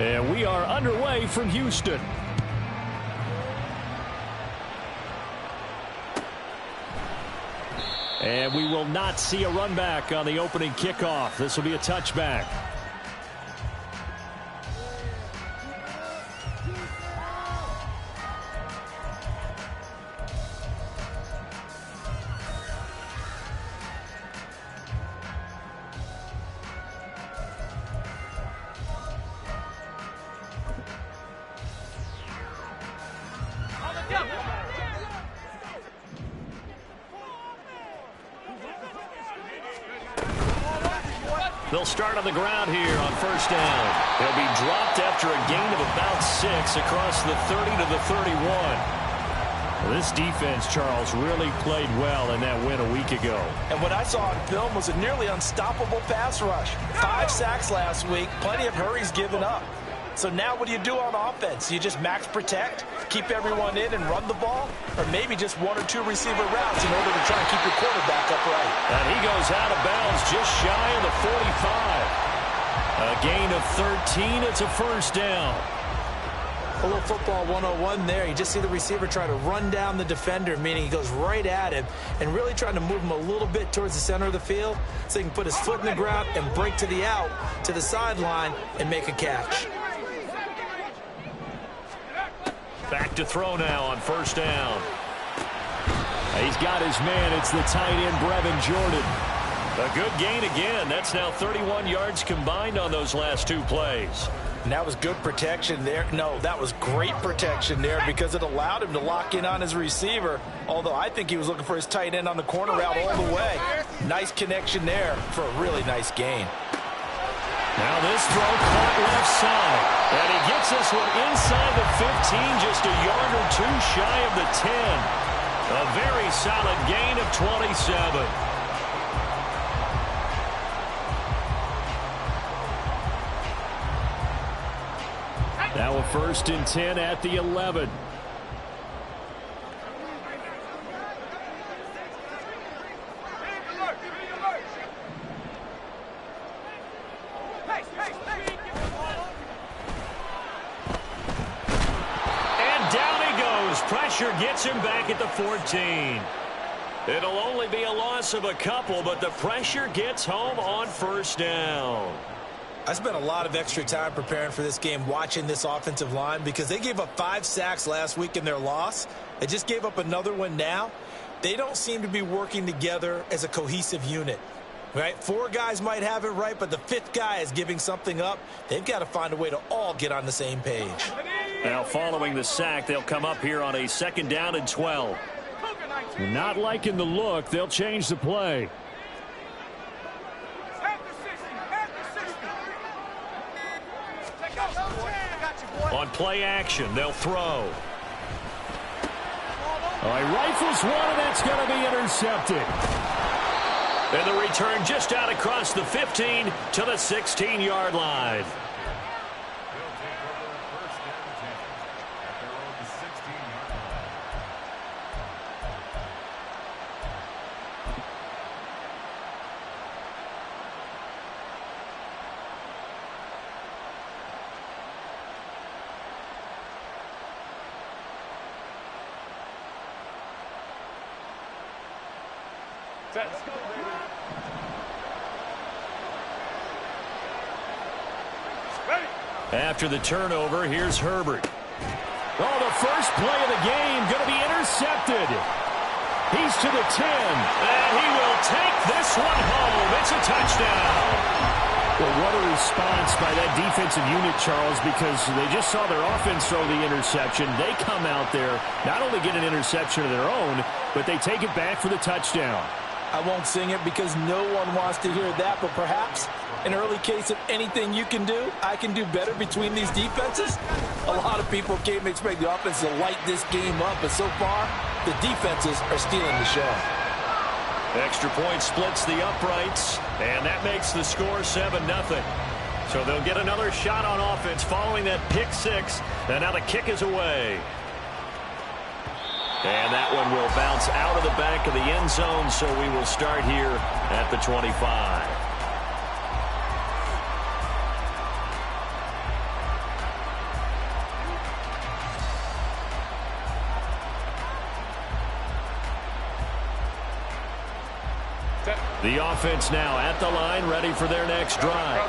And we are underway from Houston. And we will not see a run back on the opening kickoff. This will be a touchback. They'll start on the ground here on first down. They'll be dropped after a gain of about 6 across the 30 to the 31. Well, this defense, Charles, really played well in that win a week ago. And what I saw on film was a nearly unstoppable pass rush. 5 sacks last week, plenty of hurries given up. So now what do you do on offense? You just max protect, keep everyone in and run the ball? Or maybe just 1 or 2 receiver routes in order to try and keep your quarterback upright? And he goes out of bounds just shy of the 45. A gain of 13. It's a first down. A little football 101 there. You just see the receiver try to run down the defender, meaning he goes right at him and really trying to move him a little bit towards the center of the field so he can put his foot in the ground and break to the out, to the sideline, and make a catch. Back to throw now on first down. He's got his man. It's the tight end, Brevin Jordan. A good gain again. That's now 31 yards combined on those last 2 plays. And that was good protection there. No, that was great protection there because it allowed him to lock in on his receiver, although I think he was looking for his tight end on the corner route all the way. Nice connection there for a really nice gain. Now this throw caught left side. And he gets this one inside the 15, just a yard or 2 shy of the 10. A very solid gain of 27. Now a 1st and 10 at the 11. Pressure gets him back at the 14. It'll only be a loss of a couple, but the pressure gets home on first down. I spent a lot of extra time preparing for this game watching this offensive line because they gave up 5 sacks last week in their loss. They just gave up another one now. They don't seem to be working together as a cohesive unit. Right? 4 guys might have it right, but the 5th guy is giving something up. They've got to find a way to all get on the same page. Now following the sack, they'll come up here on a 2nd down and 12. Not liking the look, they'll change the play. On play action, they'll throw. Rifles one, and that's going to be intercepted. And the return just out across the 15 to the 16-yard line. After the turnover, here's Herbert. Oh, the first play of the game going to be intercepted. He's to the 10, and he will take this one home. It's a touchdown. Well, what a response by that defensive unit, Charles, because they just saw their offense throw the interception. They come out there, not only get an interception of their own, but they take it back for the touchdown. I won't sing it because no one wants to hear that, but perhaps an early case of anything you can do, I can do better between these defenses. A lot of people came to expect the offense to light this game up, but so far, the defenses are stealing the show. Extra point splits the uprights, and that makes the score 7-0. So they'll get another shot on offense following that pick 6, and now the kick is away. And that one will bounce out of the back of the end zone, so we will start here at the 25. The offense now at the line, ready for their next drive.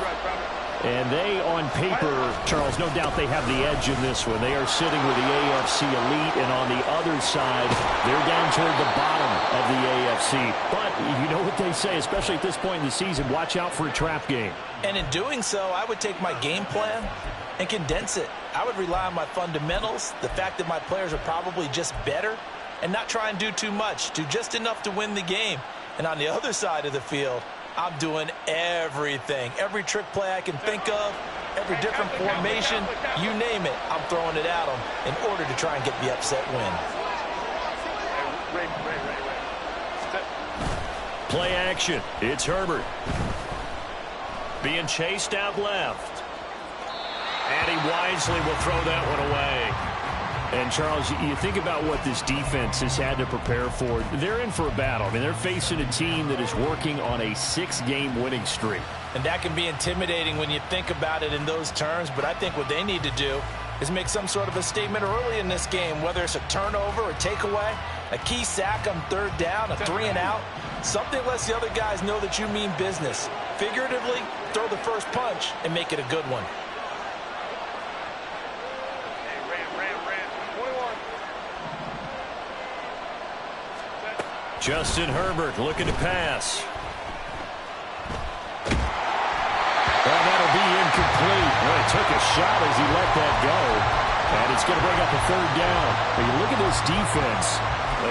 And they, on paper, Charles, no doubt they have the edge in this one. They are sitting with the AFC elite, and on the other side, they're down toward the bottom of the AFC. But you know what they say, especially at this point in the season, watch out for a trap game. And in doing so, I would take my game plan and condense it. I would rely on my fundamentals, the fact that my players are probably just better, and not try and do too much, do just enough to win the game. And on the other side of the field, I'm doing everything. Every trick play I can think of, every different formation, you name it, I'm throwing it at them in order to try and get the upset win. Play action. It's Herbert. Being chased out left. And he wisely will throw that one away. And, Charles, you think about what this defense has had to prepare for. They're in for a battle. I mean, they're facing a team that is working on a 6-game winning streak. And that can be intimidating when you think about it in those terms. But I think what they need to do is make some sort of a statement early in this game, whether it's a turnover, a takeaway, a key sack on third down, a 3-and-out. Something lets the other guys know that you mean business. Figuratively, throw the first punch and make it a good one. Justin Herbert looking to pass. Well, that'll be incomplete. Well, he took a shot as he let that go. And it's going to bring up a third down. But you look at this defense.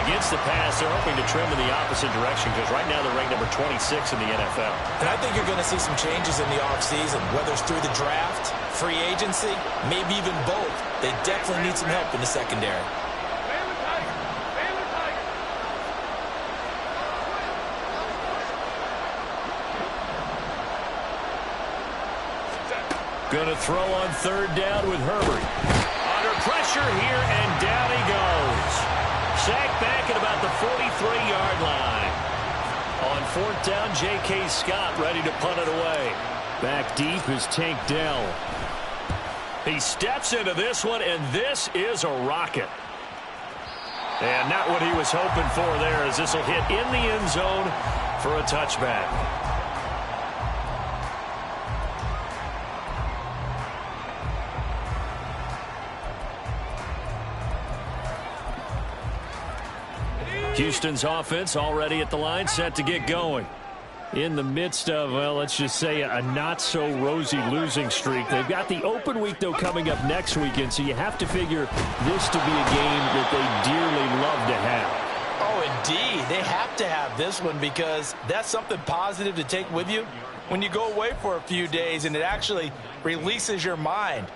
Against the pass, they're hoping to trim in the opposite direction because right now they're ranked number 26 in the NFL. And I think you're going to see some changes in the offseason, whether it's through the draft, free agency, maybe even both. They definitely need some help in the secondary. Going to throw on third down with Herbert. Under pressure here, and down he goes. Sacked back at about the 43-yard line. On fourth down, J.K. Scott ready to punt it away. Back deep is Tank Dell. He steps into this one, and this is a rocket. And not what he was hoping for there, as this will hit in the end zone for a touchback. Houston's offense already at the line, set to get going. In the midst of, well, let's just say a not-so-rosy losing streak. They've got the open week, though, coming up next weekend, so you have to figure this to be a game that they dearly love to have. Oh, indeed. They have to have this one because that's something positive to take with you when you go away for a few days, and it actually releases your mind.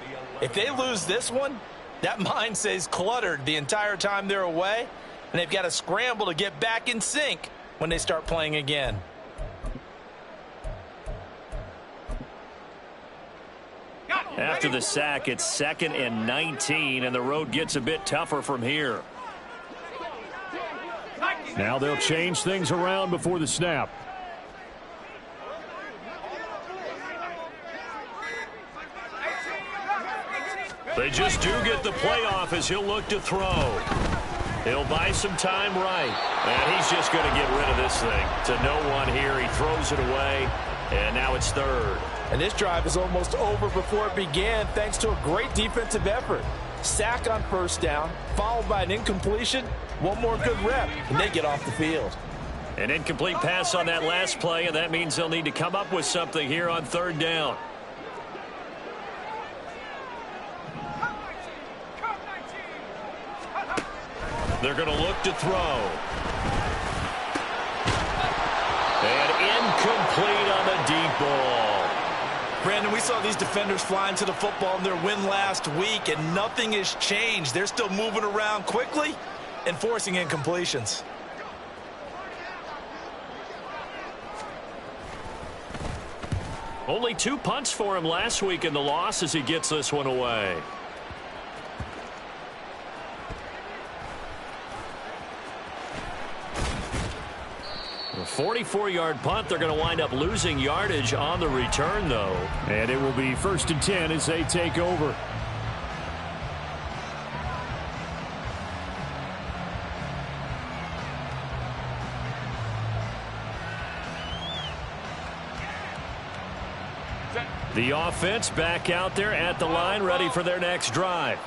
If they lose this one, that mind stays cluttered the entire time they're away, and they've got to scramble to get back in sync when they start playing again. After the sack, it's 2nd and 19, and the road gets a bit tougher from here. Now they'll change things around before the snap. They just do get the playoff as he'll look to throw. He'll buy some time right. And he's just going to get rid of this thing. To no one here. He throws it away. And now it's third. And this drive is almost over before it began thanks to a great defensive effort. Sack on first down, followed by an incompletion. One more good rep, and they get off the field. An incomplete pass on that last play, and that means they'll need to come up with something here on third down. They're going to look to throw. And incomplete on the deep ball. Brandon, we saw these defenders fly into the football in their win last week, and nothing has changed. They're still moving around quickly and forcing incompletions. Only 2 punts for him last week in the loss as he gets this one away. A 44-yard punt. They're going to wind up losing yardage on the return, though. And it will be 1st and 10 as they take over. The offense back out there at the line, ready for their next drive.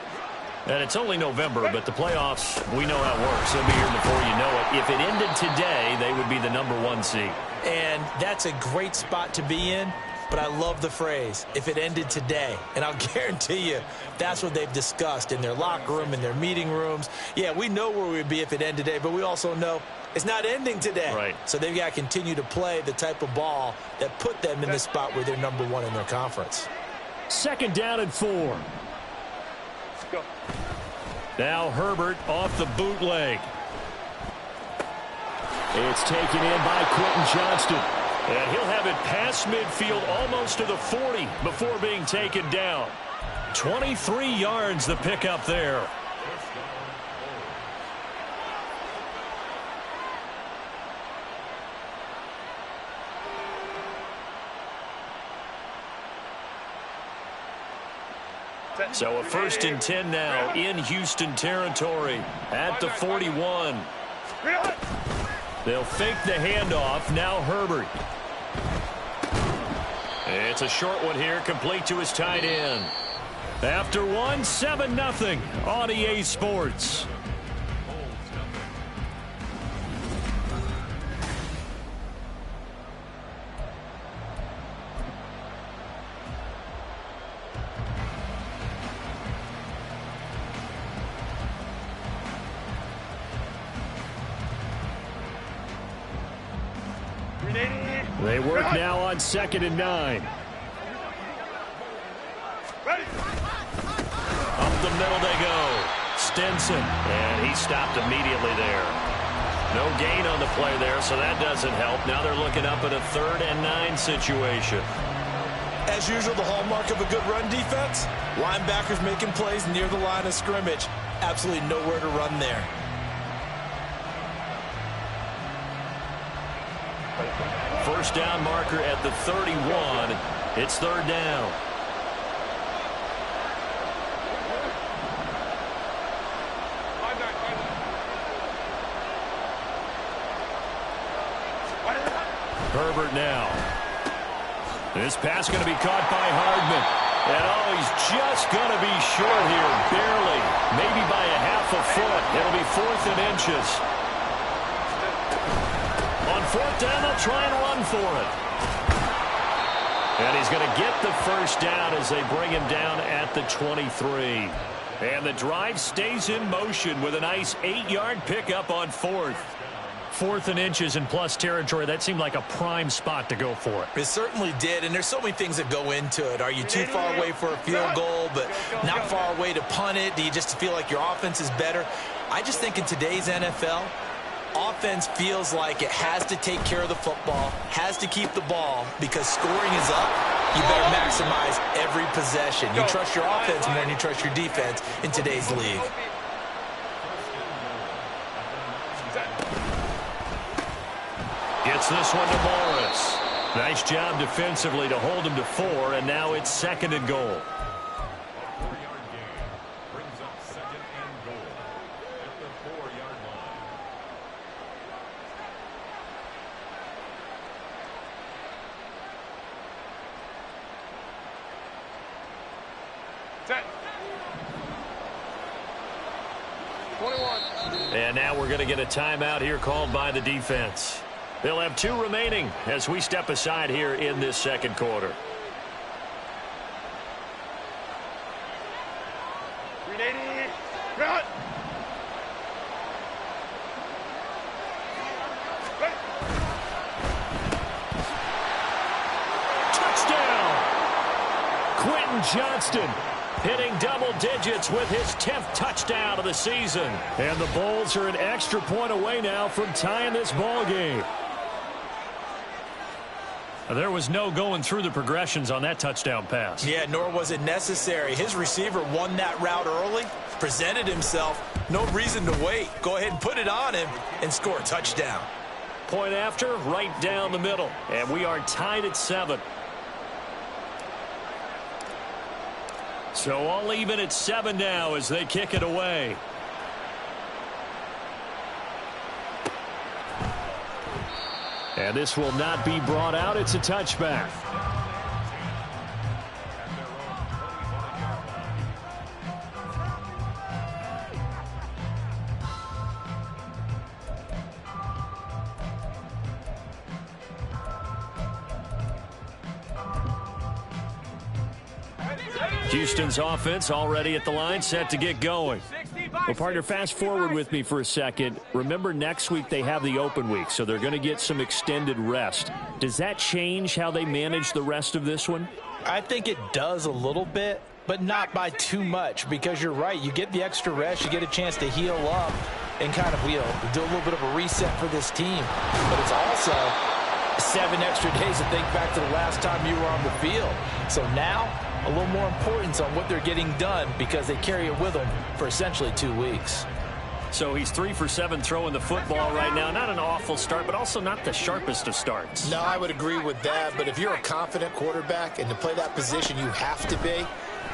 And it's only November, but the playoffs, we know how it works. They'll be here before you know it. If it ended today, they would be the #1 seed. And that's a great spot to be in, but I love the phrase, if it ended today. And I'll guarantee you that's what they've discussed in their locker room, in their meeting rooms. Yeah, we know where we'd be if it ended today, but we also know it's not ending today. Right. So they've got to continue to play the type of ball that put them in the spot where they're #1 in their conference. 2nd down and 4. Go. Now Herbert off the bootleg. It's taken in by Quentin Johnston. And he'll have it past midfield almost to the 40 before being taken down. 23 yards the pickup there. So a 1st and 10 now in Houston territory at the 41. They'll fake the handoff. Now Herbert. It's a short one here, complete to his tight end. After one, 7-0 on EA Sports. They work now on 2nd and 9. Up the middle they go. Stinson. And he stopped immediately there. No gain on the play there, so that doesn't help. Now they're looking up at a 3rd and 9 situation. As usual, the hallmark of a good run defense, linebackers making plays near the line of scrimmage. Absolutely nowhere to run there. First down marker at the 31. It's 3rd down. Herbert now. This pass going to be caught by Hardman. And oh, he's just going to be short here, barely. Maybe by a half a foot. It'll be 4th and inches. On 4th down, they'll try and run for it. And he's going to get the 1st down as they bring him down at the 23. And the drive stays in motion with a nice 8-yard pickup on 4th. 4th and inches in plus territory. That seemed like a prime spot to go for it. It certainly did, and there's so many things that go into it. Are you too far away for a field goal, but not far away to punt it? Do you just feel like your offense is better? I just think in today's NFL, offense feels like it has to take care of the football, has to keep the ball, because scoring is up. You better maximize every possession. You trust your offense more than you trust your defense in today's league. Gets this one to Morris. Nice job defensively to hold him to 4, and now it's 2nd and goal. 4-yard gain brings up 2nd and goal at the 4-yard line. Set. 21. And now we're going to get a timeout here called by the defense. They'll have 2 remaining as we step aside here in this 2nd quarter. 380. Run. Touchdown! Quentin Johnston hitting double digits with his 10th touchdown of the season. And the Bulls are an extra point away now from tying this ball game. There was no going through the progressions on that touchdown pass. Yeah, nor was it necessary. His receiver won that route early, presented himself. No reason to wait. Go ahead and put it on him and score a touchdown. Point after, right down the middle. And we are tied at 7. So all even at 7 now as they kick it away. And this will not be brought out. It's a touchback. Houston's offense already at the line, set to get going. Well, partner, fast forward with me for a second. Remember, next week they have the open week, so they're going to get some extended rest. Does that change how they manage the rest of this one? I think it does a little bit, but not by too much, because you're right. You get the extra rest, you get a chance to heal up and kind of, do a little bit of a reset for this team. But it's also 7 extra days to think back to the last time you were on the field. So now, a little more importance on what they're getting done because they carry it with them for essentially 2 weeks. So he's 3 for 7 throwing the football right now. Not an awful start, but also not the sharpest of starts. No, I would agree with that. But if you're a confident quarterback and to play that position you have to be,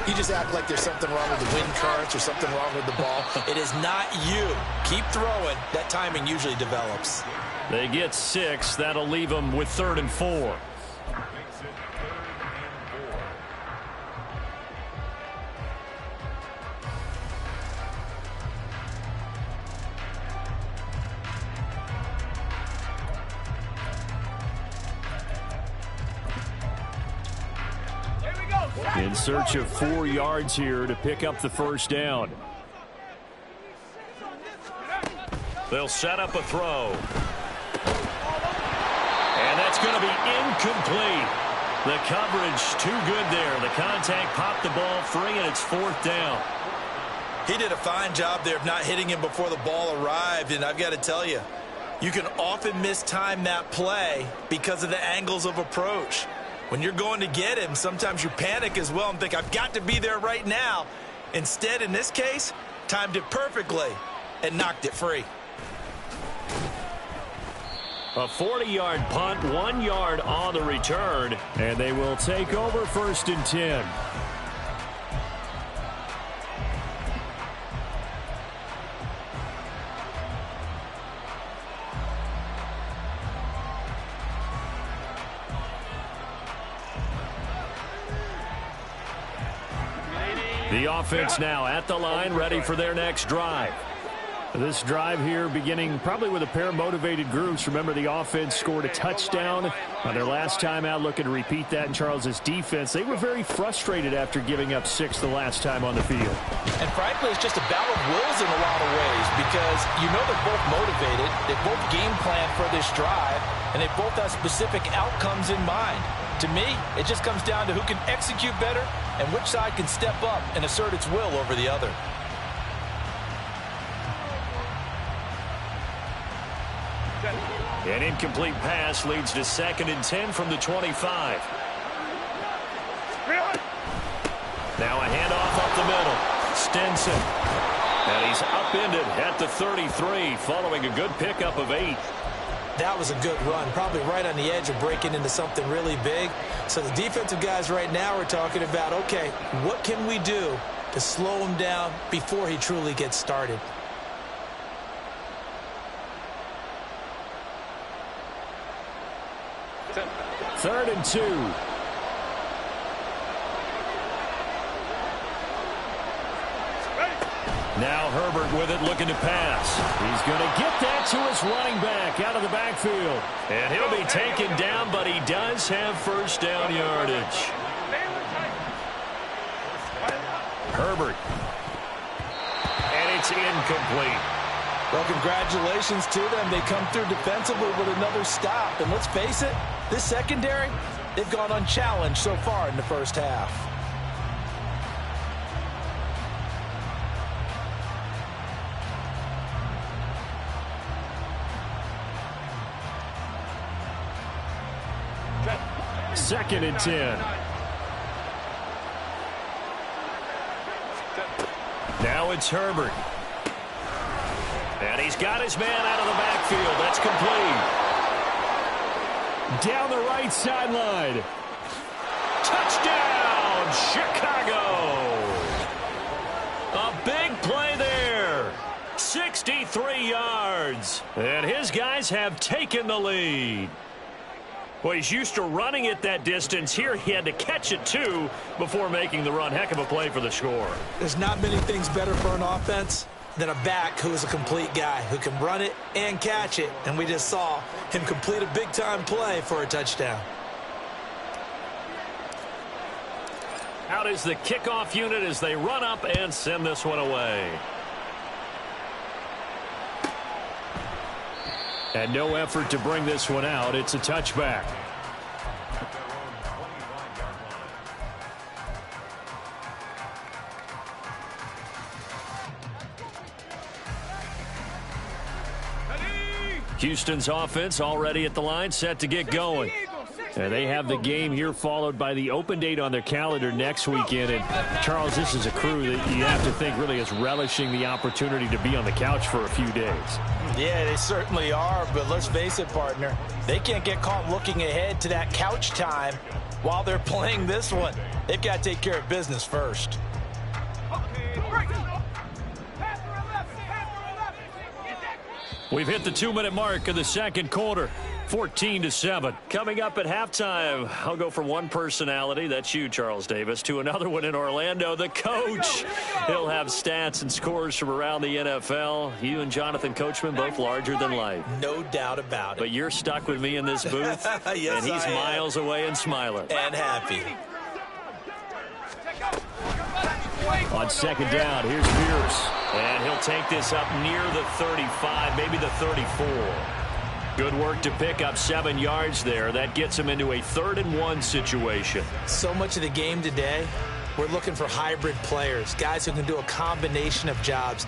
you just act like there's something wrong with the wind currents or something wrong with the ball. It is not you. Keep throwing. That timing usually develops. They get 6. That'll leave them with 3rd and 4. In search of 4 yards here to pick up the first down. They'll set up a throw. And that's going to be incomplete. The coverage too good there. The contact popped the ball free, and it's 4th down. He did a fine job there of not hitting him before the ball arrived, and I've got to tell you, you can often mistime that play because of the angles of approach. When you're going to get him, sometimes you panic as well and think, I've got to be there right now. Instead, in this case, timed it perfectly and knocked it free. A 40-yard punt, 1 yard on the return, and they will take over 1st and 10. The offense now at the line, ready for their next drive. This drive here beginning probably with a pair of motivated groups. Remember, the offense scored a touchdown on their last time out, looking to repeat that in Charles's defense. They were very frustrated after giving up 6 the last time on the field. And frankly, it's just a battle of wills in a lot of ways because they're both motivated. They both game plan for this drive, and they both have specific outcomes in mind. To me, it just comes down to who can execute better and which side can step up and assert its will over the other. An incomplete pass leads to 2nd and 10 from the 25. Now a handoff up the middle. Stinson. And he's upended at the 33 following a good pickup of 8. That was a good run, probably right on the edge of breaking into something really big. So the defensive guys right now are talking about, okay, what can we do to slow him down before he truly gets started? Third and 2. Now Herbert with it, looking to pass. He's going to get that to his running back out of the backfield. And he'll be taken down, but he does have first down yardage. Herbert. And it's incomplete. Well, congratulations to them. They come through defensively with another stop. And let's face it, this secondary, they've gone unchallenged so far in the first half. Second and 10. Now it's Herbert. And he's got his man out of the backfield. That's complete. Down the right sideline. Touchdown, Chicago. A big play there. 63 yards. And his guys have taken the lead. Well, he's used to running it that distance. Here he had to catch it, too, before making the run. Heck of a play for the score. There's not many things better for an offense than a back who is a complete guy, who can run it and catch it. And we just saw him complete a big-time play for a touchdown. Out is the kickoff unit as they run up and send this one away. And no effort to bring this one out. It's a touchback. Houston's offense already at the line, set to get going. And they have the game here followed by the open date on their calendar next weekend. And, Charles, this is a crew that you have to think really is relishing the opportunity to be on the couch for a few days. Yeah, they certainly are, but let's face it, partner. They can't get caught looking ahead to that couch time while they're playing this one. They've got to take care of business first. We've hit the 2-minute mark of the second quarter. 14-7. Coming up at halftime, I'll go from one personality, that's you, Charles Davis, to another one in Orlando, the coach. He'll have stats and scores from around the NFL. You and Jonathan Coachman, both larger than life. No doubt about it. But you're stuck with me in this booth, yes, and he's miles away and smiling. And happy. On second down, here's Pierce. And he'll take this up near the 35, maybe the 34. Good work to pick up 7 yards there. That gets him into a 3rd-and-1 situation. So much of the game today, we're looking for hybrid players, guys who can do a combination of jobs.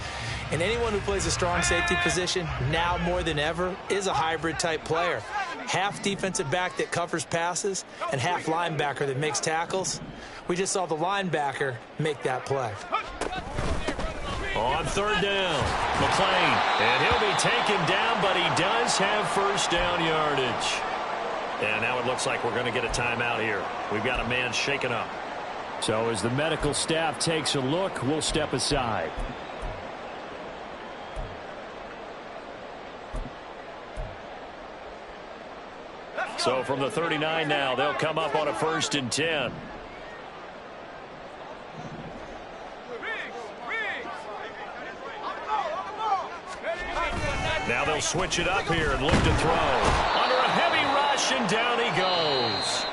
And anyone who plays a strong safety position, now more than ever, is a hybrid-type player. Half defensive back that covers passes and half linebacker that makes tackles. We just saw the linebacker make that play. On 3rd down, McClain, and he'll be taken down, but he does have first down yardage. And now it looks like we're going to get a timeout here. We've got a man shaken up. So as the medical staff takes a look, we'll step aside. So from the 39 now, they'll come up on a 1st and 10. Now they'll switch it up here and look to throw. Under a heavy rush, and down he goes.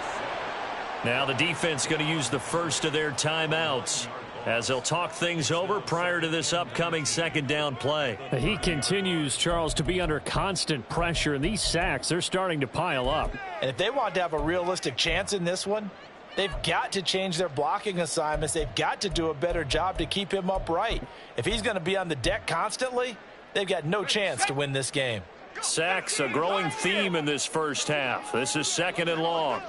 Now the defense going to use the first of their timeouts as they'll talk things over prior to this upcoming 2nd down play. He continues, Charles, to be under constant pressure, and these sacks, they're starting to pile up. And if they want to have a realistic chance in this one, they've got to change their blocking assignments. They've got to do a better job to keep him upright. If he's going to be on the deck constantly, they've got no chance to win this game. Sacks, a growing theme in this first half. This is 2nd and long.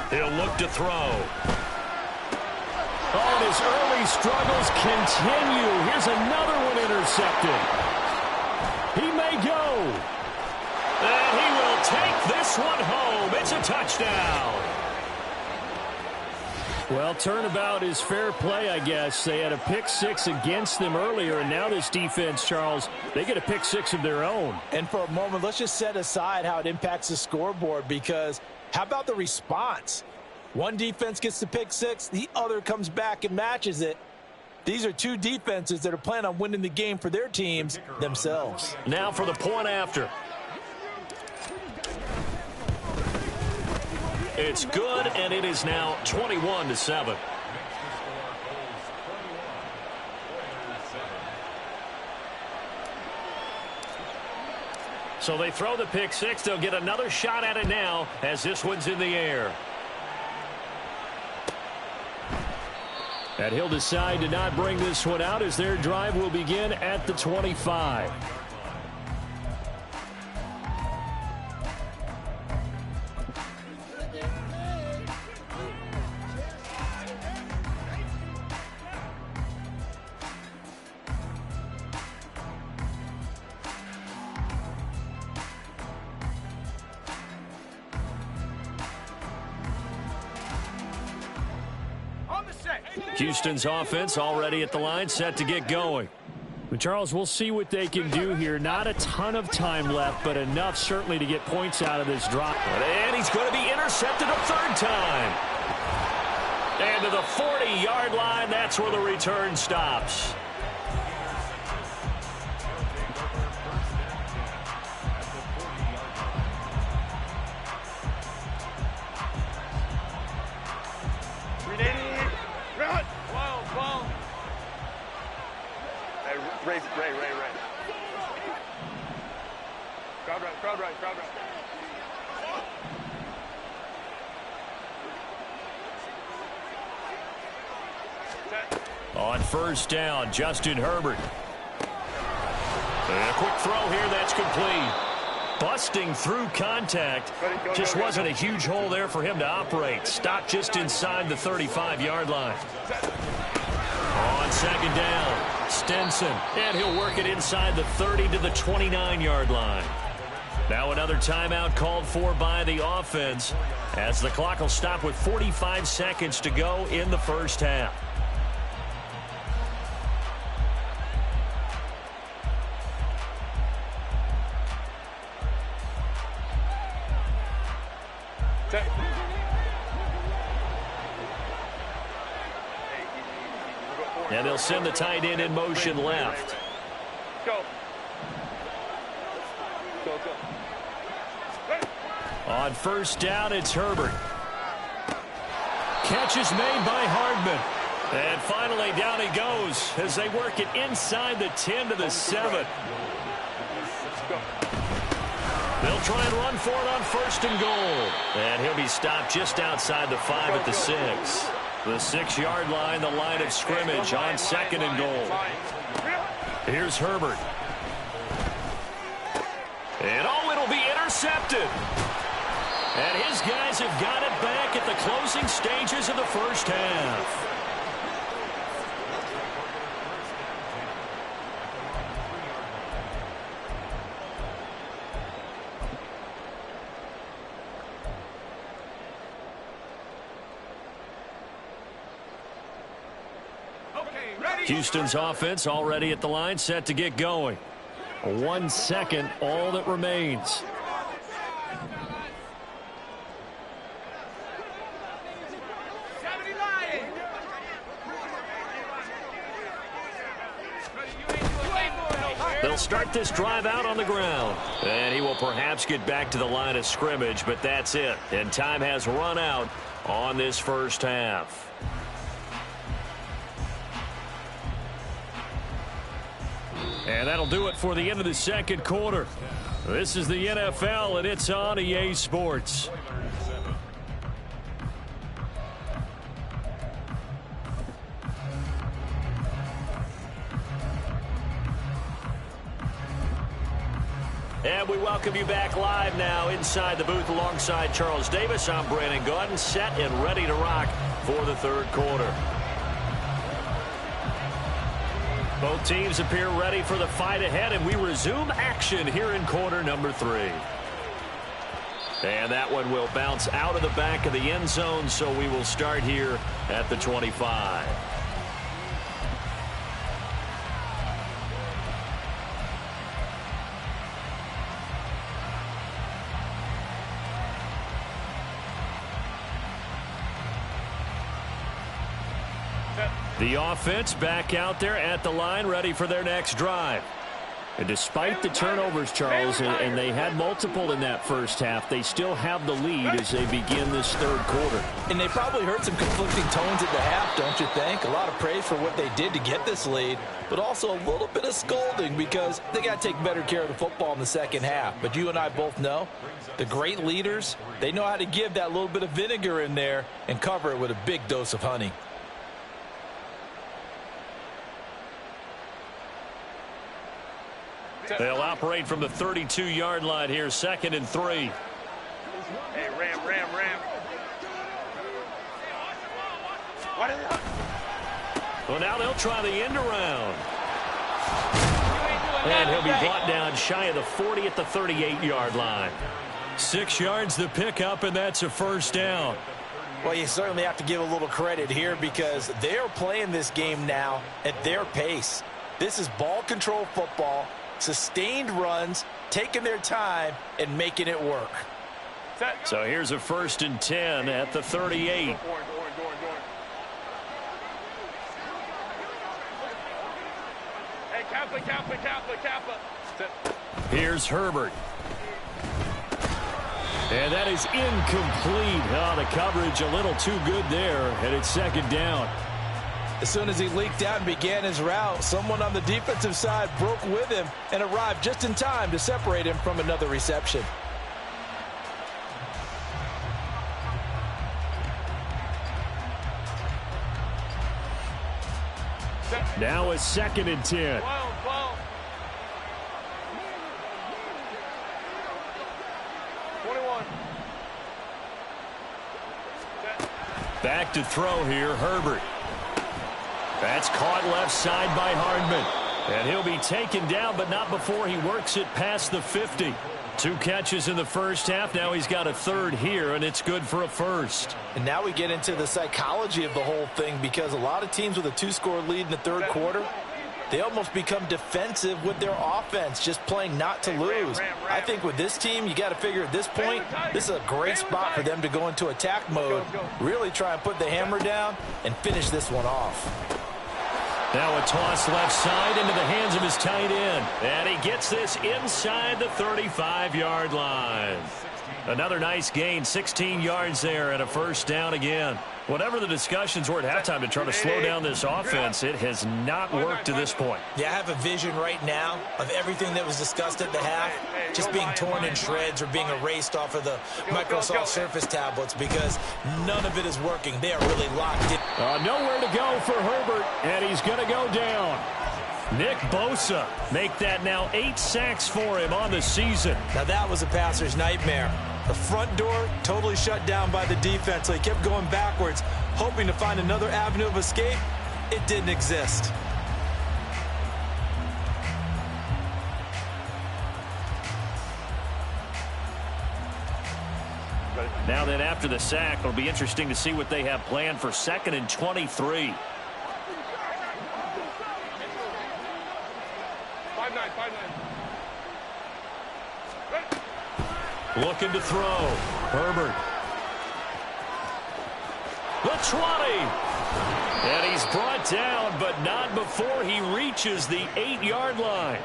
He'll look to throw. Oh, his early struggles continue. Here's another one intercepted. He may go. And he will take this one home. It's a touchdown. Well, turnabout is fair play, I guess. They had a pick 6 against them earlier, and now this defense, Charles, they get a pick 6 of their own. And for a moment, let's just set aside how it impacts the scoreboard, because how about the response? One defense gets the pick 6, the other comes back and matches it. These are two defenses that are planning on winning the game for their teams themselves. Now for the point after. It's good, and it is now 21-7. So they throw the pick 6. They'll get another shot at it now as this one's in the air. And he'll decide to not bring this one out as their drive will begin at the 25. Houston's offense already at the line, set to get going. But Charles, we'll see what they can do here. Not a ton of time left, but enough certainly to get points out of this drive. And he's going to be intercepted a 3rd time. And to the 40-yard line, that's where the return stops. Crowd right. On first down, Justin Herbert. And a quick throw here, that's complete. Busting through contact. Just wasn't a huge hole there for him to operate. Stopped just inside the 35-yard line. On second down, Stenson. And he'll work it inside the 30 to the 29-yard line. Now another timeout called for by the offense, as the clock will stop with 45 seconds to go in the first half. And they'll send the tight end in motion left. Go. On first down, it's Herbert. Catch is made by Hardman. And finally, down he goes as they work it inside the 10 to the 7. They'll try and run for it on first and goal. And he'll be stopped just outside the 5 at the 6. The 6-yard line, the line of scrimmage on second and goal. Here's Herbert. And it'll be intercepted. And his guys have got it back at the closing stages of the first half. Houston's offense already at the line, set to get going. 1 second, all that remains. They'll start this drive out on the ground. And he will perhaps get back to the line of scrimmage, but that's it. And time has run out on this first half. And that'll do it for the end of the second quarter. This is the NFL, and it's on EA Sports. And we welcome you back live now inside the booth alongside Charles Davis. I'm Brandon Gaudin, set and ready to rock for the third quarter. Both teams appear ready for the fight ahead, and we resume action here in quarter number 3. And that one will bounce out of the back of the end zone, so we will start here at the 25. The offense back out there at the line, ready for their next drive. And despite the turnovers, Charles, and they had multiple in that first half, they still have the lead as they begin this third quarter. And they probably heard some conflicting tones at the half, don't you think? A lot of praise for what they did to get this lead, but also a little bit of scolding because they got to take better care of the football in the second half. But you and I both know the great leaders, they know how to give that little bit of vinegar in there and cover it with a big dose of honey. They'll operate from the 32-yard line here, 2nd and 3. Hey, ram. What is it? Well, now they'll try the end around. And he'll be brought down shy of the 40 at the 38-yard line. 6 yards the pickup, and that's a first down. Well, you certainly have to give a little credit here because they're playing this game now at their pace. This is ball control football. Sustained runs, taking their time, and making it work. So here's a 1st and 10 at the 38. Hey, Kappa. Here's Herbert. And that is incomplete. Oh, the coverage a little too good there, and it's 2nd down. As soon as he leaked out and began his route, someone on the defensive side broke with him and arrived just in time to separate him from another reception. Now a 2nd and 10. 12. 21. Back to throw here, Herbert. That's caught left side by Hardman. And he'll be taken down, but not before he works it past the 50. 2 catches in the first half. Now he's got a 3rd here, and it's good for a 1st. And now we get into the psychology of the whole thing, because a lot of teams with a 2-score lead in the 3rd quarter, they almost become defensive with their offense, just playing not to lose. I think with this team, you got to figure at this point, this is a great spot for them to go into attack mode, really try and put the hammer down and finish this one off. Now a toss left side into the hands of his tight end. And he gets this inside the 35-yard line. Another nice gain, 16 yards there, and a 1st down again. Whatever the discussions were at halftime to try to slow down this offense, it has not worked to this point. Yeah, I have a vision right now of everything that was discussed at the half just being torn in shreds or being erased off of the Microsoft Surface tablets, because none of it is working. They are really locked in. Nowhere to go for Herbert, and he's going to go down. Nick Bosa make that now 8 sacks for him on the season. Now that was a passer's nightmare. The front door totally shut down by the defense, so he kept going backwards, hoping to find another avenue of escape. It didn't exist. Now then, after the sack, it'll be interesting to see what they have planned for 2nd and 23. 5-9. Looking to throw. Herbert. The 20. And he's brought down, but not before he reaches the 8-yard line.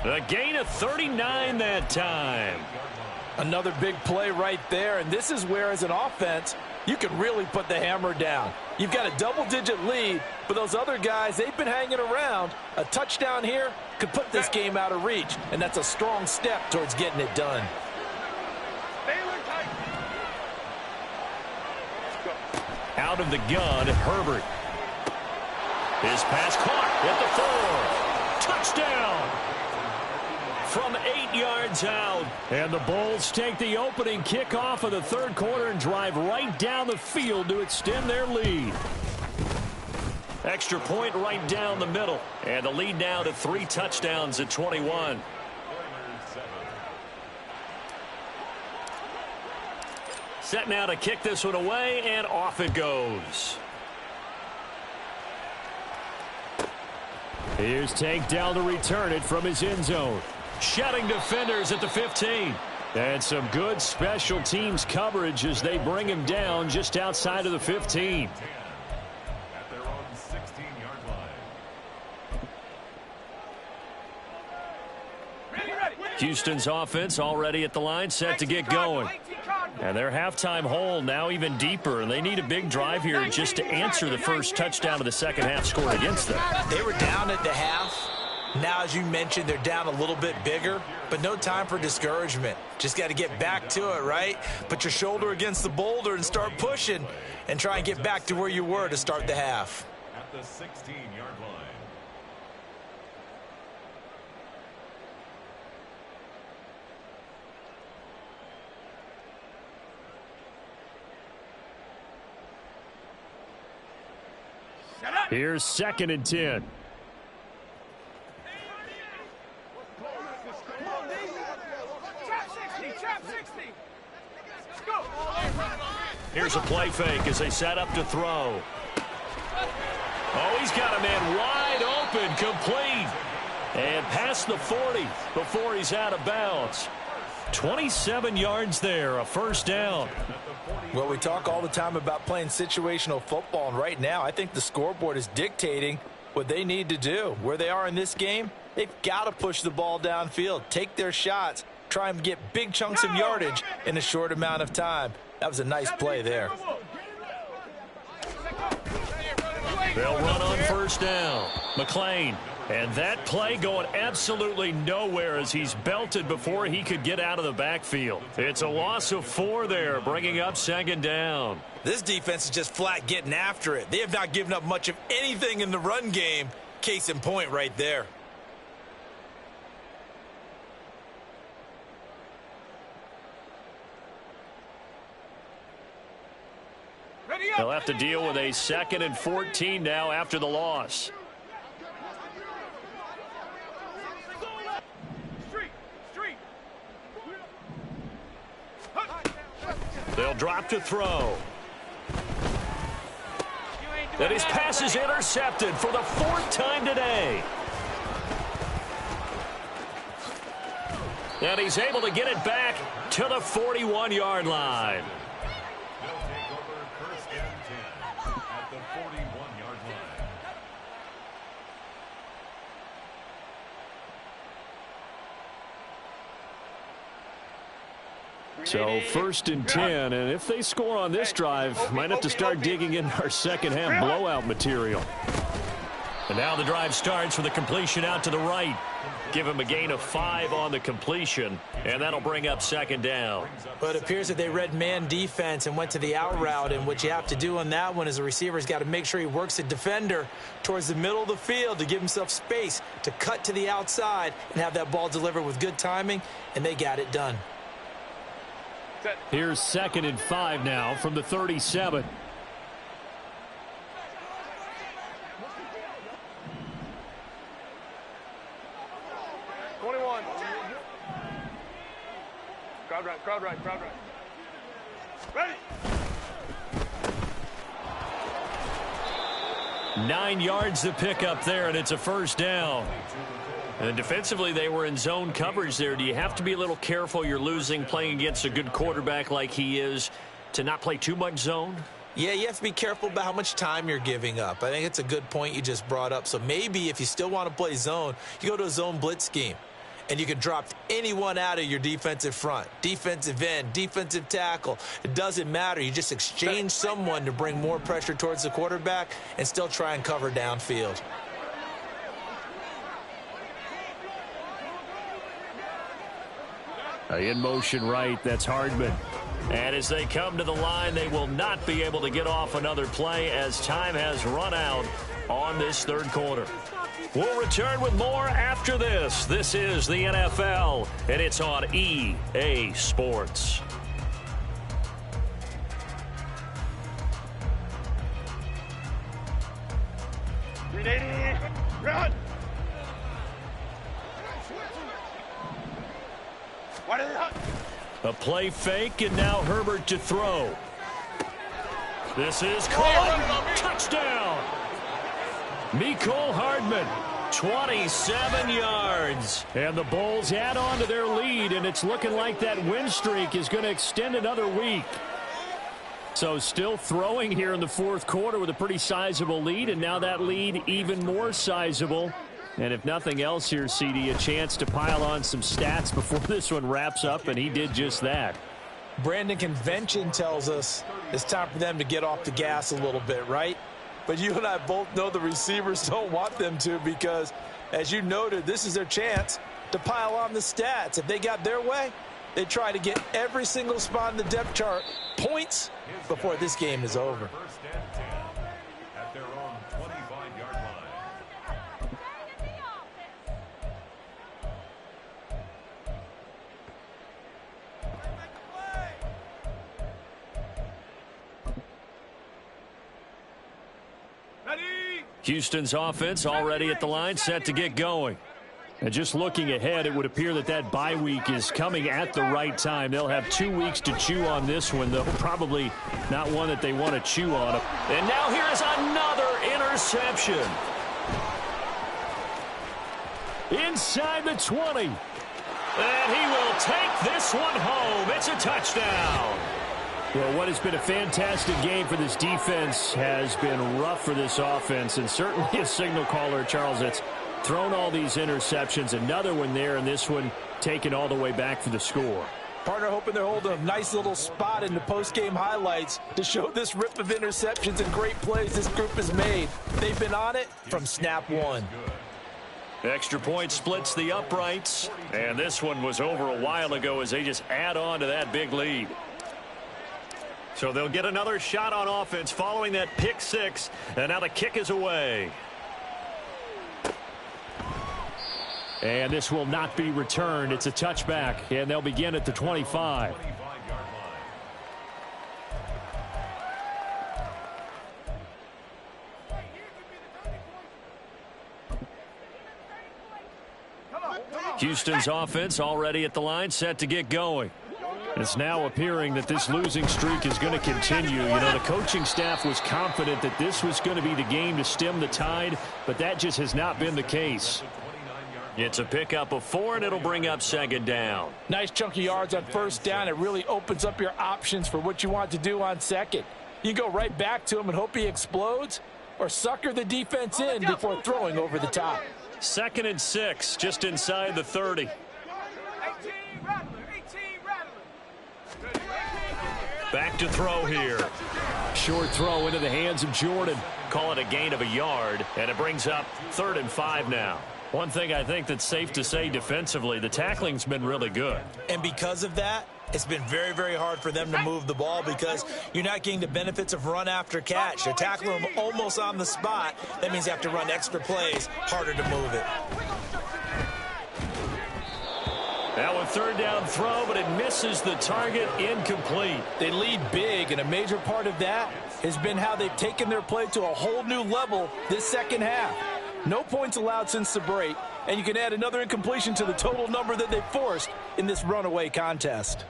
A gain of 39 that time. Another big play right there, and this is where, as an offense, you can really put the hammer down. You've got a double-digit lead, but those other guys, they've been hanging around. A touchdown here could put this game out of reach, and that's a strong step towards getting it done. Out of the gun, Herbert. His pass caught at the 4. Touchdown! From 8 yards out. And the Bulls take the opening kickoff of the 3rd quarter and drive right down the field to extend their lead. Extra point right down the middle. And the lead now to 3 touchdowns at 21. Set now to kick this one away, and off it goes. Here's Tank down to return it from his end zone. Shedding defenders at the 15. And some good special teams coverage as they bring him down just outside of the 15. At their own 16-yard line. Houston's offense already at the line, set to get going. And their halftime hole now even deeper, and they need a big drive here just to answer the first touchdown of the second half scored against them. They were down at the half. Now, as you mentioned, they're down a little bit bigger, but no time for discouragement. Just got to get back to it, right? Put your shoulder against the boulder and start pushing and try and get back to where you were to start the half. At the 16-yard line. Here's 2nd and 10. Here's a play fake as they set up to throw. Oh, he's got a man wide open, complete. And past the 40 before he's out of bounds. 27 yards there, a 1st down. Well, we talk all the time about playing situational football, and right now I think the scoreboard is dictating what they need to do. Where they are in this game, they've got to push the ball downfield, take their shots, try and get big chunks of yardage in a short amount of time. That was a nice play there. They'll run on first down. McLean. And that play going absolutely nowhere as he's belted before he could get out of the backfield. It's a loss of 4 there, bringing up second down. This defense is just flat getting after it. They have not given up much of anything in the run game. Case in point right there. They'll have to deal with a 2nd and 14 now after the loss. They'll drop to throw. And his pass is intercepted for the 4th time today. And he's able to get it back to the 41-yard line. They'll take over 1st and 10 at the 41-yard line. So 1st and 10, and if they score on this drive, might have to start digging in our second-half blowout material. And now the drive starts with a completion out to the right. Give him a gain of 5 on the completion, and that'll bring up second down. But it appears that they read man defense and went to the out route, and what you have to do on that one is the receiver's got to make sure he works the defender towards the middle of the field to give himself space to cut to the outside and have that ball delivered with good timing, and they got it done. Here's 2nd and 5 now from the 37. Crowd right. Ready. 9 yards to pick up there, and it's a first down. And defensively, they were in zone coverage there. Do you have to be a little careful? You're losing, playing against a good quarterback like he is, to not play too much zone? Yeah, you have to be careful about how much time you're giving up. I think it's a good point you just brought up. So maybe if you still want to play zone, you go to a zone blitz scheme. And you can drop anyone out of your defensive front, defensive end, defensive tackle. It doesn't matter. You just exchange someone to bring more pressure towards the quarterback and still try and cover downfield. In motion right, that's Hardman. And as they come to the line, they will not be able to get off another play as time has run out on this 3rd quarter. We'll return with more after this. This is the NFL, and it's on EA Sports. Run. A play fake, and now Herbert to throw. This is caught. Touchdown. Mecole Hardman, 27 yards. And the Bulls add on to their lead, and it's looking like that win streak is going to extend another week. So still throwing here in the 4th quarter with a pretty sizable lead, and now that lead even more sizable. And if nothing else here, CD, a chance to pile on some stats before this one wraps up, and he did just that. Brandon, convention tells us it's time for them to get off the gas a little bit, right? But you and I both know the receivers don't want them to because, as you noted, this is their chance to pile on the stats. If they got their way, they try to get every single spot in the depth chart points before this game is over. 1st and 10 at their own 25-yard line. Houston's offense already at the line, set to get going. And just looking ahead, it would appear that that bye week is coming at the right time. They'll have 2 weeks to chew on this one, though probably not one that they want to chew on. And now here is another interception. Inside the 20. And he will take this one home. It's a touchdown. Well, what has been a fantastic game for this defense has been rough for this offense, and certainly a signal caller, Charles, that's thrown all these interceptions. Another one there, and this one taken all the way back for the score. Partner hoping they're holding a nice little spot in the post-game highlights to show this rip of interceptions and great plays this group has made. They've been on it from snap one. Extra point splits the uprights. And this one was over a while ago as they just add on to that big lead. So they'll get another shot on offense following that pick six. And now the kick is away. And this will not be returned. It's a touchback, and they'll begin at the 25. Houston's offense already at the line, set to get going. It's now appearing that this losing streak is going to continue. You know, the coaching staff was confident that this was going to be the game to stem the tide, but that just has not been the case. It's a pickup of 4, and it'll bring up second down. Nice chunk of yards on first down. It really opens up your options for what you want to do on second. You go right back to him and hope he explodes, or sucker the defense in before throwing over the top. 2nd and 6, just inside the 30. Back to throw here. Short throw into the hands of Jordan. Call it a gain of a yard, and it brings up 3rd and 5 now. One thing I think that's safe to say defensively, the tackling's been really good. And because of that, it's been very, very hard for them to move the ball because you're not getting the benefits of run after catch. They're tackling them almost on the spot. That means you have to run extra plays, harder to move it. Now a 3rd down throw, but it misses the target, incomplete. They lead big, and a major part of that has been how they've taken their play to a whole new level this second half. No points allowed since the break, and you can add another incompletion to the total number that they forced in this runaway contest.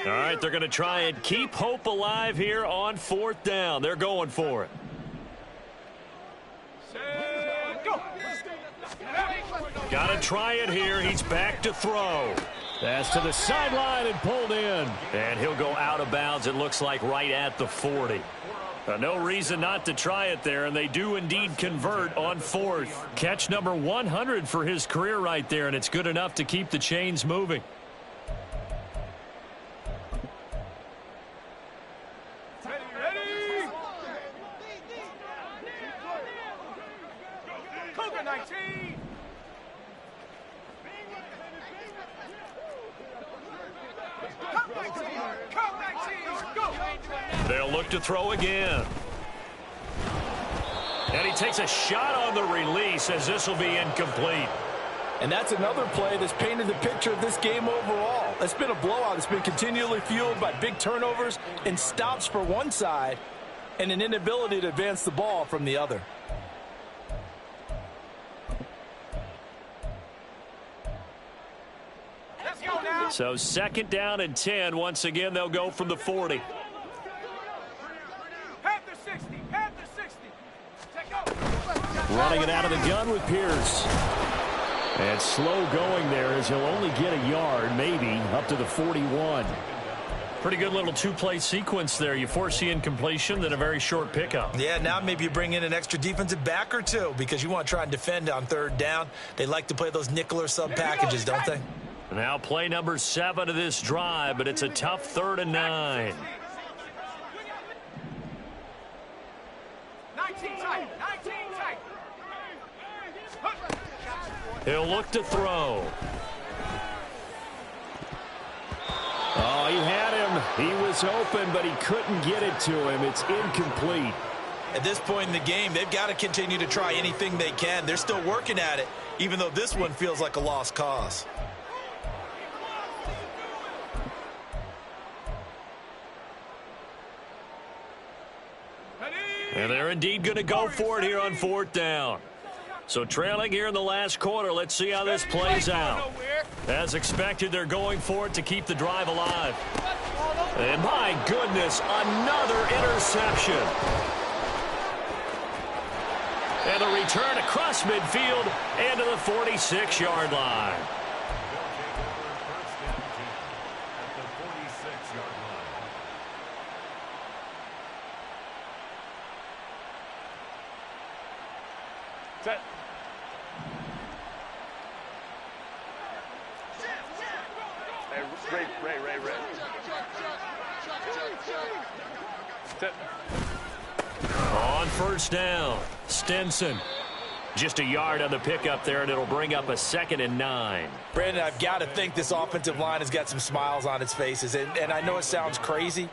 All right, they're going to try and keep hope alive here on 4th down. They're going for it. Got to try it here. He's back to throw. That's to the sideline and pulled in. And he'll go out of bounds, it looks like, right at the 40. No reason not to try it there, and they do indeed convert on 4th. Catch number 100 for his career right there, and it's good enough to keep the chains moving. They'll look to throw again. And he takes a shot on the release as this will be incomplete. And that's another play that's painted the picture of this game overall. It's been a blowout. It's been continually fueled by big turnovers and stops for one side and an inability to advance the ball from the other. So 2nd down and 10. Once again, they'll go from the 40. Running it out of the gun with Pierce. And slow going there as he'll only get a yard, maybe, up to the 41. Pretty good little 2-play sequence there. You force the incompletion, then a very short pickup. Yeah, now maybe you bring in an extra defensive back or two because you want to try and defend on 3rd down. They like to play those nickel or sub packages, don't they? Now play number 7 of this drive, but it's a tough 3rd and 9. 19 tight. He'll look to throw. Oh, he had him. He was open, but he couldn't get it to him. It's incomplete. At this point in the game, they've got to continue to try anything they can. They're still working at it, even though this one feels like a lost cause. And they're indeed going to go for it here on 4th down. So trailing here in the last quarter, let's see how this plays out. As expected, they're going for it to keep the drive alive. And my goodness, another interception. And the return across midfield and to the 46-yard line. Set. Hey, Ray. Set. On first down, Stinson. Just a yard on the pickup there, and it'll bring up a 2nd and 9. Brandon, I've got to think this offensive line has got some smiles on its faces. And I know it sounds crazy,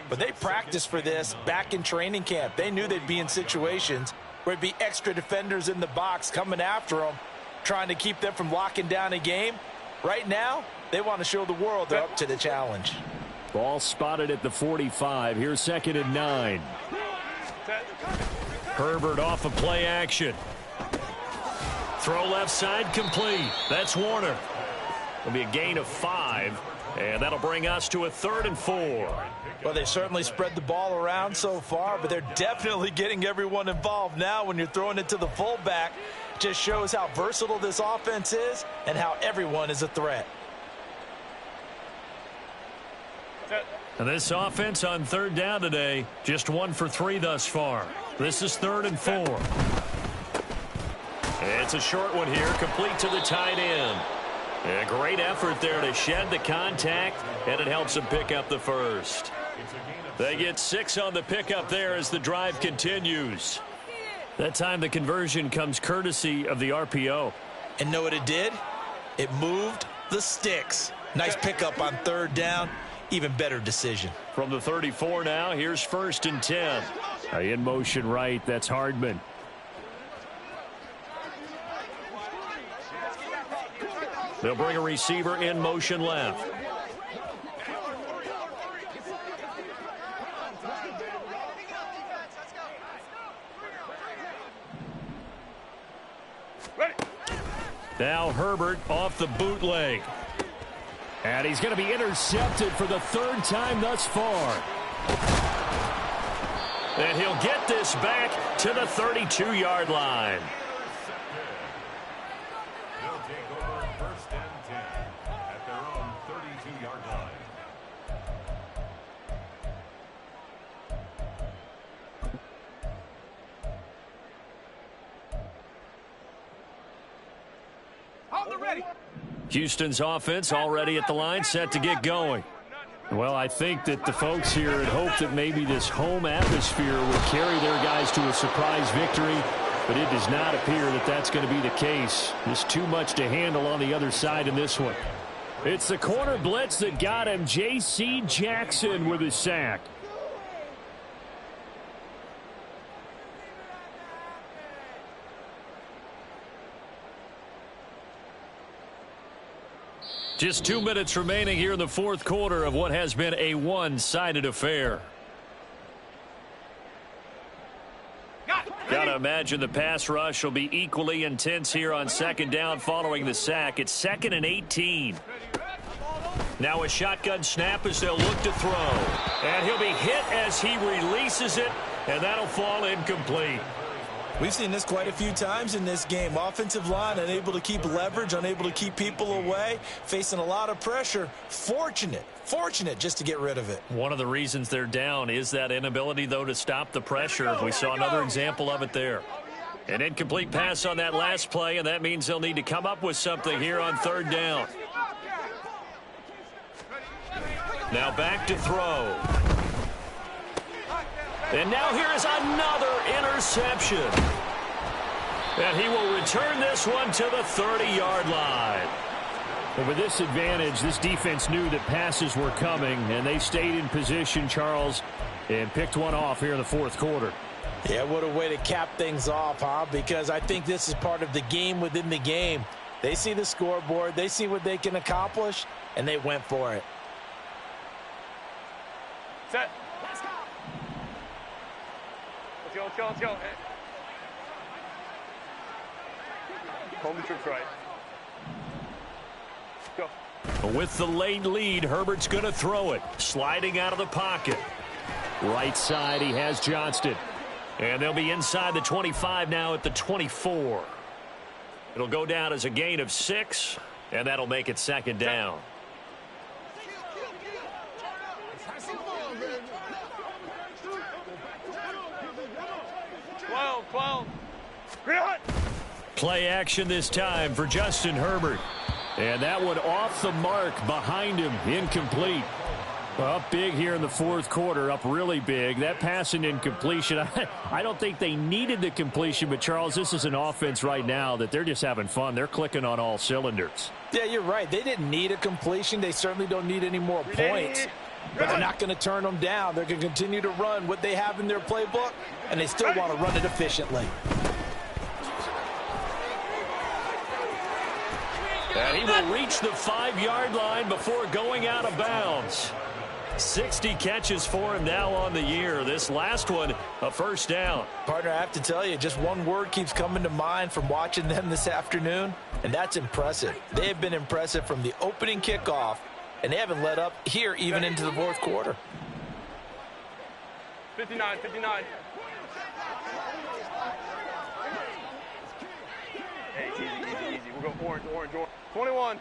but they practiced for this back in training camp. They knew they'd be in situations where there'd be extra defenders in the box coming after them, trying to keep them from locking down a game. Right now, they want to show the world they're up to the challenge. Ball spotted at the 45. Here's 2nd and 9. Herbert off of play action. Throw left side complete. That's Warner. It'll be a gain of 5, and that'll bring us to a 3rd and 4. Well, they certainly spread the ball around so far, but they're definitely getting everyone involved now when you're throwing it to the fullback. Just shows how versatile this offense is and how everyone is a threat. And this offense on 3rd down today, just 1 for 3 thus far. This is 3rd and 4. It's a short one here, complete to the tight end. A great effort there to shed the contact, and it helps them pick up the first. They get 6 on the pickup there as the drive continues. That time the conversion comes courtesy of the RPO. And know what it did? It moved the sticks. Nice pickup on 3rd down. Even better decision. From the 34 now, here's 1st and 10. In motion right, that's Hardman. They'll bring a receiver in motion left. Ready. Now Herbert off the bootleg. And he's going to be intercepted for the 3rd time thus far. And he'll get this back to the 32-yard line. They'll take over 1st and 10 at their own 32-yard line. Houston's offense already at the line, set to get going. Well, I think that the folks here had hoped that maybe this home atmosphere would carry their guys to a surprise victory, but it does not appear that that's going to be the case. There's too much to handle on the other side in this one. It's the corner blitz that got him. J.C. Jackson with his sack. Just 2 minutes remaining here in the 4th quarter of what has been a one-sided affair. Got to imagine the pass rush will be equally intense here on 2nd down following the sack. It's 2nd and 18. Now a shotgun snap as they'll look to throw. And he'll be hit as he releases it, and that'll fall incomplete. We've seen this quite a few times in this game. Offensive line unable to keep leverage, unable to keep people away, facing a lot of pressure. Fortunate just to get rid of it. One of the reasons they're down is that inability, though, to stop the pressure. We saw another example of it there. An incomplete pass on that last play, and that means they'll need to come up with something here on 3rd down. Now back to throw. And now here is another interception. And he will return this one to the 30-yard line. But with this advantage, this defense knew that passes were coming, and they stayed in position, Charles, and picked one off here in the 4th quarter. Yeah, what a way to cap things off, huh? Because I think this is part of the game within the game. They see the scoreboard, they see what they can accomplish, and they went for it. Set. Let's go. Home trips right. Go. With the late lead, Herbert's going to throw it. Sliding out of the pocket. Right side, he has Johnston. And they'll be inside the 25 now at the 24. It'll go down as a gain of 6, and that'll make it second down. 12. Play action this time for Justin Herbert. And that one off the mark behind him, incomplete. Up big here in the fourth quarter, up really big. That pass and incompletion, I don't think they needed the completion, but Charles, this is an offense right now that they're just having fun. They're clicking on all cylinders. Yeah, you're right. They didn't need a completion. They certainly don't need any more points. But they're not going to turn them down. They're going to continue to run what they have in their playbook, and they still want to run it efficiently. And he will reach the 5-yard line before going out of bounds. 60 catches for him now on the year. This last one, a first down. Partner, I have to tell you, just one word keeps coming to mind from watching them this afternoon, and that's impressive. They have been impressive from the opening kickoff, and they haven't let up here even into the fourth quarter. 59. Hey, easy. We'll go orange. 21.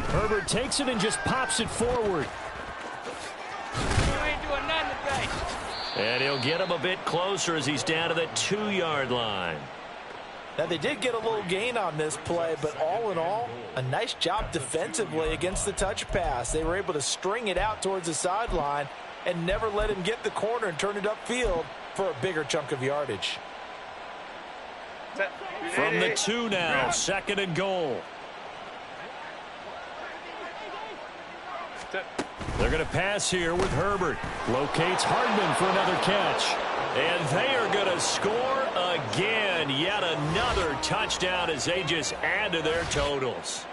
Herbert takes it and just pops it forward. You ain't doing nothing today. And he'll get him a bit closer as he's down to the 2-yard line. Now, they did get a little gain on this play, but all in all, a nice job defensively against the touch pass. They were able to string it out towards the sideline and never let him get the corner and turn it upfield for a bigger chunk of yardage. From the 2 now, second and goal. They're going to pass here with Herbert. Locates Hardman for another catch. And they are going to score again. Yet another touchdown as they just add to their totals.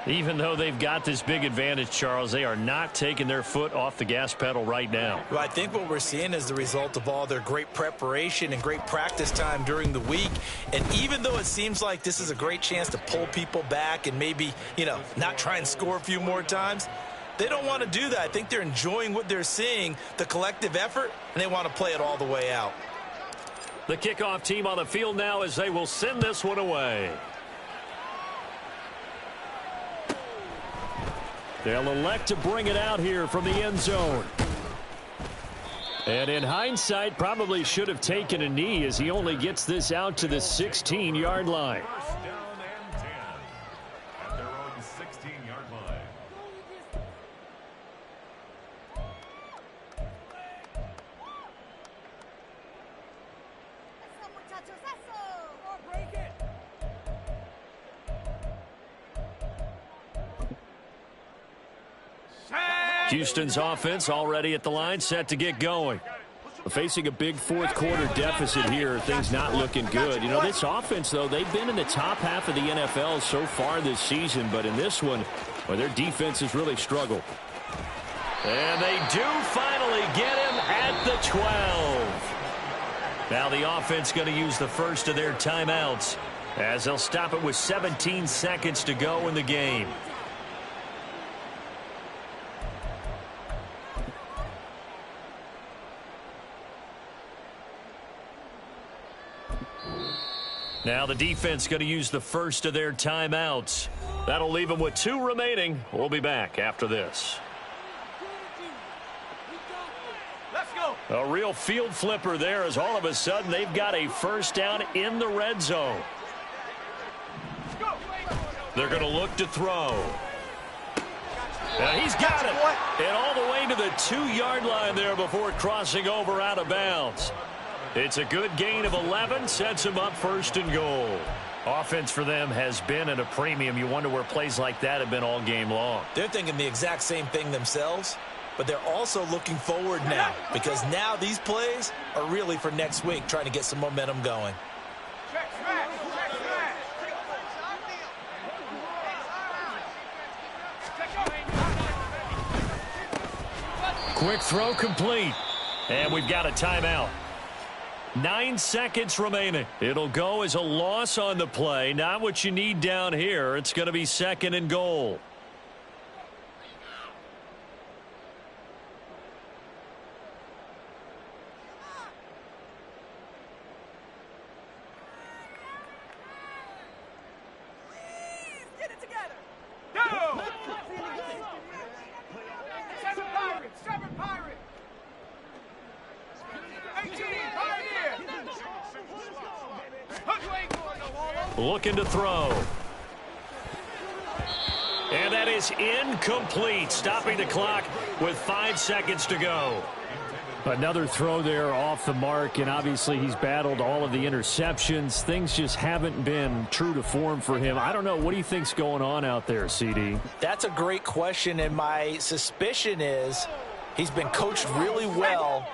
Even though they've got this big advantage, Charles, they are not taking their foot off the gas pedal right now. Well, I think what we're seeing is the result of all their great preparation and great practice time during the week. And even though it seems like this is a great chance to pull people back and maybe, not try and score a few more times, they don't want to do that. I think they're enjoying what they're seeing, the collective effort, and they want to play it all the way out. The kickoff team on the field now as they will send this one away. They'll elect to bring it out here from the end zone. And in hindsight, probably should have taken a knee as he only gets this out to the 16-yard line. First down and 10 at their own 16-yard line. Houston's offense already at the line, set to get going. Facing a big fourth quarter deficit here, things not looking good. This offense, though, they've been in the top half of the NFL so far this season, but in this one, their defense has really struggled. And they do finally get him at the 12. Now the offense going to use the first of their timeouts as they'll stop it with 17 seconds to go in the game. Now the defense going to use the first of their timeouts. That'll leave them with 2 remaining. We'll be back after this. Let's go. A real field flipper there as all of a sudden they've got a first down in the red zone. They're going to look to throw. He's got it. And all the way to the 2-yard line there before crossing over out of bounds. It's a good gain of 11, sets him up first and goal. Offense for them has been at a premium. You wonder where plays like that have been all game long. They're thinking the exact same thing themselves, but they're also looking forward now because now these plays are really for next week, trying to get some momentum going. Quick throw complete. And we've got a timeout. 9 seconds remaining. It'll go as a loss on the play. Not what you need down here. It's going to be second and goal. Looking to throw. And that is incomplete, stopping the clock with 5 seconds to go. Another throw there off the mark, and obviously he's battled all of the interceptions. Things just haven't been true to form for him. I don't know. What do you think's going on out there, CD? That's a great question, and my suspicion is he's been coached really well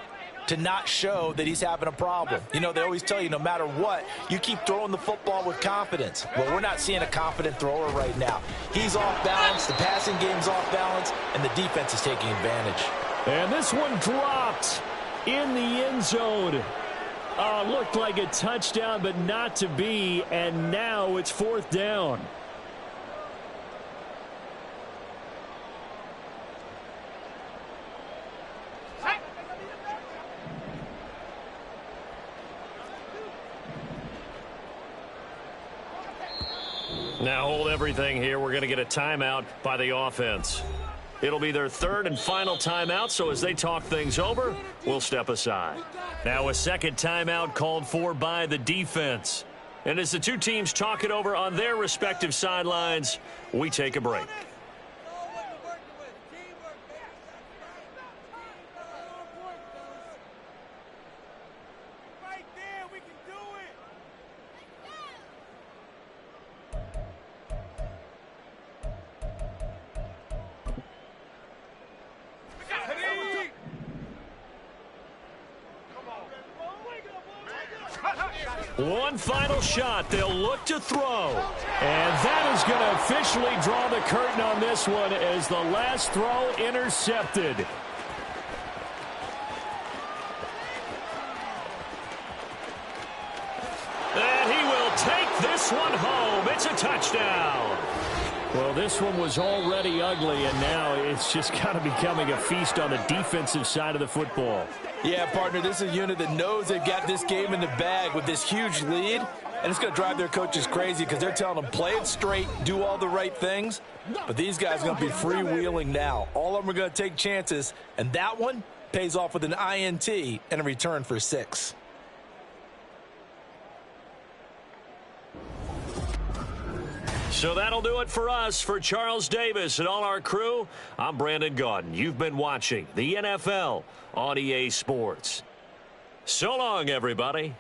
to not show that he's having a problem. You know, they always tell you no matter what, you keep throwing the football with confidence. Well, we're not seeing a confident thrower right now. He's off balance, the passing game's off balance, and the defense is taking advantage. And this one dropped in the end zone. Looked like a touchdown, but not to be, and now it's 4th down. Now hold everything here. We're going to get a timeout by the offense. It'll be their 3rd and final timeout, so as they talk things over, we'll step aside. Now a second timeout called for by the defense. And as the two teams talk it over on their respective sidelines, we take a break. One final shot. They'll look to throw. And that is going to officially draw the curtain on this one as the last throw intercepted. And he will take this one home. It's a touchdown. Well, this one was already ugly, and now it's just kind of becoming a feast on the defensive side of the football. Yeah, partner, this is a unit that knows they've got this game in the bag with this huge lead, and it's going to drive their coaches crazy because they're telling them play it straight, do all the right things, but these guys are going to be freewheeling now. All of them are going to take chances, and that one pays off with an INT and a return for 6. So that'll do it for us. For Charles Davis and all our crew, I'm Brandon Gaudin. You've been watching the NFL on EA Sports. So long, everybody.